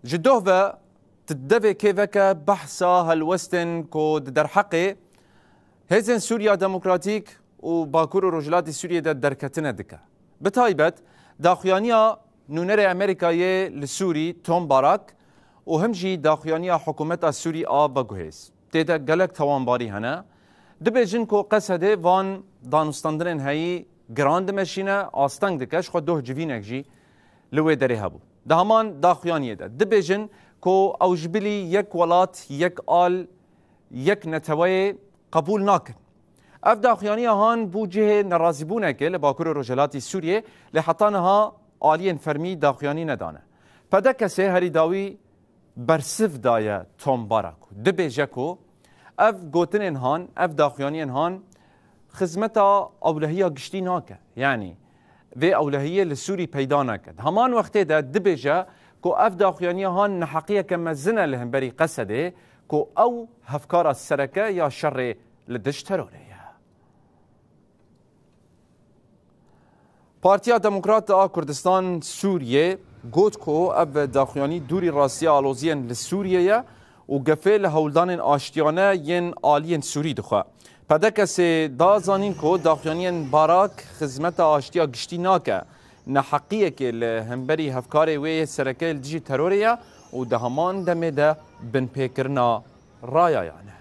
جدوه تدفع كيفك بحثا هالوستن كود در حقي هزن سوريا ديمقراطيك و باكور رجلات سوريا در كتنه دكا بتايبت داخيانيا نونر امريكايي لسوري توم باراك و همجي داخيانيا حكومت سوري بگوهيز تيدا گلك توانباري هنا دبجن كو قصده وان دانستاندرن هاي گراند مشينه آستنگ دكش خود دوه جوينك جي لوي دري هبو ده همان داخيانيه ده دبجن كو اوجبلي يك ولات يك آل يك نتوي قبول ناكن اف داخيانيه هان بو جهه نرازبونه که لباكور رجلات سوريا لحطانها آلين فرمي داخياني ندانه فدا كسي هري داوي برسف دايا توم باراكو دبجكو اف گوتنن هان اف داخيانين هان خدمتا اولهيه گشتي ناكه يعني في اولهيه للسوري پیدا نکد همان وقت ده دبجه كو اف داخيانيه هان نحقيه كما زنا لهم بري قصده كو او هفكار السركه يا شر لدش تروريه پارتیا دموکرات کردستان سوریه گوت کو اف داخياني دوري راسيه الوزين لسوريه و گفل هولدان آشتیانه ین آلین سوری دخوا پدک سه دازانین کو داخيانين باراک خدمت آشتیا گشتی ناکه نحقیه که لهمبری هفکار وی سرکه الدیجی تروریا و دهمان دمه ده بن پیکرنا رایا یعنی